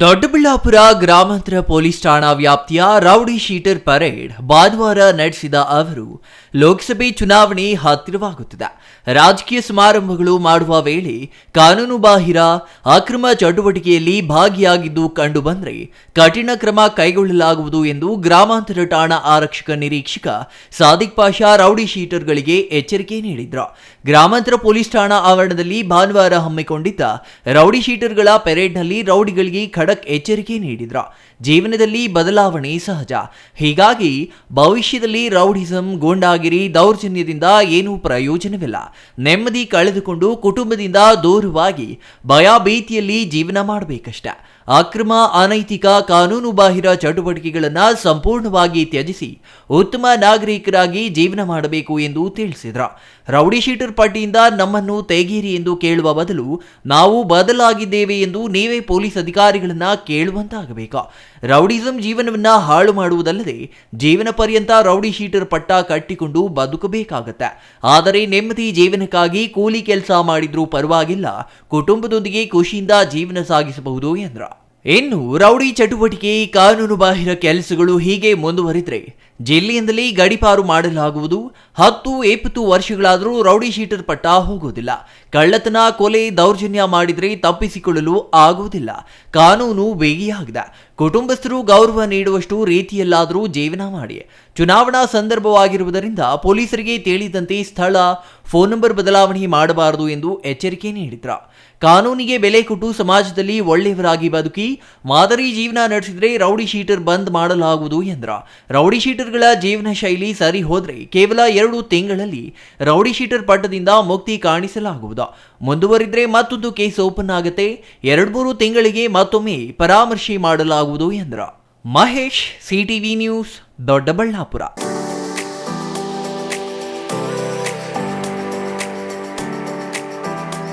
ದೊಡ್ಡಬಳ್ಳಾಪುರ ಗ್ರಾಮಾಂತರ ಪೊಲೀಸ್ ಠಾಣಾ ವ್ಯಾಪ್ತಿಯ ರೌಡಿ ಶೀಟರ್ ಪರೇಡ್ ಭಾನುವಾರ ನಡೆಸಿದ ಅವರು ಲೋಕಸಭೆ ಚುನಾವಣೆ ಹತ್ತಿರವಾಗುತ್ತಿದೆ. ರಾಜಕೀಯ ಸಮಾರಂಭಗಳು ಮಾಡುವ ವೇಳೆ ಕಾನೂನುಬಾಹಿರ ಅಕ್ರಮ ಚಟುವಟಿಕೆಯಲ್ಲಿ ಭಾಗಿಯಾಗಿದ್ದು ಕಂಡುಬಂದರೆ ಕಠಿಣ ಕ್ರಮ ಕೈಗೊಳ್ಳಲಾಗುವುದು ಎಂದು ಗ್ರಾಮಾಂತರ ಠಾಣಾ ಆರಕ್ಷಕ ನಿರೀಕ್ಷಕ ಸಾದಿಕ್ ಪಾಷಾ ರೌಡಿ ಶೀಟರ್ಗಳಿಗೆ ಎಚ್ಚರಿಕೆ ನೀಡಿದ್ರು. ಗ್ರಾಮಾಂತರ ಪೊಲೀಸ್ ಠಾಣಾ ಆವರಣದಲ್ಲಿ ಭಾನುವಾರ ಹಮ್ಮಿಕೊಂಡಿದ್ದ ರೌಡಿ ಶೀಟರ್ಗಳ ಪೆರೇಡ್ನಲ್ಲಿ ರೌಡಿಗಳಿಗೆ ಖಡಕ್ ಎಚ್ಚರಿಕೆ ನೀಡಿದ್ರು. ಜೀವನದಲ್ಲಿ ಬದಲಾವಣೆ ಸಹಜ, ಹೀಗಾಗಿ ಭವಿಷ್ಯದಲ್ಲಿ ರೌಡಿಸಂ, ಗೂಂಡಾಗಿರಿ, ದೌರ್ಜನ್ಯದಿಂದ ಏನೂ ಪ್ರಯೋಜನವಿಲ್ಲ. ನೆಮ್ಮದಿ ಕಳೆದುಕೊಂಡು ಕುಟುಂಬದಿಂದ ದೂರವಾಗಿ ಭಯ ಭೀತಿಯಲ್ಲಿ ಜೀವನ ಮಾಡಬೇಕಷ್ಟೆ. ಅಕ್ರಮ, ಅನೈತಿಕ, ಕಾನೂನುಬಾಹಿರ ಚಟುವಟಿಕೆಗಳನ್ನು ಸಂಪೂರ್ಣವಾಗಿ ತ್ಯಜಿಸಿ ಉತ್ತಮ ನಾಗರಿಕರಾಗಿ ಜೀವನ ಮಾಡಬೇಕು ಎಂದು ತಿಳಿಸಿದರು. ರೌಡಿ ಶೀಟರ್ ಪಟ್ಟಿಯಿಂದ ನಮ್ಮನ್ನು ತೆಗೀರಿ ಎಂದು ಕೇಳುವ ಬದಲು ನಾವು ಬದಲಾಗಿದ್ದೇವೆ ಎಂದು ನೀವೇ ಪೊಲೀಸ್ ಅಧಿಕಾರಿಗಳನ್ನ ಕೇಳುವಂತಾಗಬೇಕು. ರೌಡಿಸಂ ಜೀವನವನ್ನ ಹಾಳು ಮಾಡುವುದಲ್ಲದೆ ಜೀವನ ಪರ್ಯಂತ ರೌಡಿ ಶೀಟರ್ ಪಟ್ಟ ಕಟ್ಟಿಕೊಂಡು ಬದುಕಬೇಕಾಗತ್ತೆ. ಆದರೆ ನೆಮ್ಮದಿ ಜೀವನಕ್ಕಾಗಿ ಕೂಲಿ ಕೆಲಸ ಮಾಡಿದ್ರೂ ಪರವಾಗಿಲ್ಲ, ಕುಟುಂಬದೊಂದಿಗೆ ಖುಷಿಯಿಂದ ಜೀವನ ಸಾಗಿಸಬಹುದು ಎಂದರು. ಇನ್ನು ರೌಡಿ ಚಟುವಟಿಕೆ, ಕಾನೂನುಬಾಹಿರ ಕೆಲಸಗಳು ಹೀಗೆ ಮುಂದುವರಿದರೆ ಜಿಲ್ಲೆಯಿಂದಲೇ ಗಡೀಪಾರು ಮಾಡಲಾಗುವುದು. 10-20 ವರ್ಷಗಳಾದರೂ ರೌಡಿ ಶೀಟರ್ ಪಟ್ಟ ಹೋಗುವುದಿಲ್ಲ. ಕಳ್ಳತನ, ಕೊಲೆ, ದೌರ್ಜನ್ಯ ಮಾಡಿದರೆ ತಪ್ಪಿಸಿಕೊಳ್ಳಲು ಆಗುವುದಿಲ್ಲ. ಕಾನೂನು ಬೇಗಿಯಾಗಿದೆ. ಕುಟುಂಬಸ್ಥರು ಗೌರವ ನೀಡುವಷ್ಟು ರೀತಿಯಲ್ಲಾದರೂ ಜೀವನ ಮಾಡಿ. ಚುನಾವಣಾ ಸಂದರ್ಭವಾಗಿರುವುದರಿಂದ ಪೊಲೀಸರಿಗೆ ತಿಳಿದಂತೆ ಸ್ಥಳ, ಫೋನ್ ನಂಬರ್ ಬದಲಾವಣೆ ಮಾಡಬಾರದು ಎಂದು ಎಚ್ಚರಿಕೆ ನೀಡಿದ್ರು. ಕಾನೂನಿಗೆ ಬೆಲೆ ಕೊಟ್ಟು ಸಮಾಜದಲ್ಲಿ ಒಳ್ಳೆಯವರಾಗಿ ಬದುಕಿ ಮಾದರಿ ಜೀವನ ನಡೆಸಿದರೆ ರೌಡಿ ಶೀಟರ್ ಬಂದ್ ಮಾಡಲಾಗುವುದು ಎಂದ್ರ. ರೌಡಿ ಶೀಟರ್ಗಳ ಜೀವನ ಶೈಲಿ ಸರಿ ಹೋದ್ರೆ ಕೇವಲ 2 ತಿಂಗಳಲ್ಲಿ ರೌಡಿ ಶೀಟರ್ ಪಟ್ಟದಿಂದ ಮುಕ್ತಿ ಕಾಣಿಸಲಾಗುವುದು. ಮುಂದುವರಿದ್ರೆ ಮತ್ತೊಂದು ಕೇಸ್ ಓಪನ್ ಆಗುತ್ತೆ. 2-3 ತಿಂಗಳಿಗೆ ಮತ್ತೊಮ್ಮೆ ಪರಾಮರ್ಶೆ ಮಾಡಲಾಗುವುದು ಎಂದ್ರ. Mahesh, CTV news, Doddaballapura.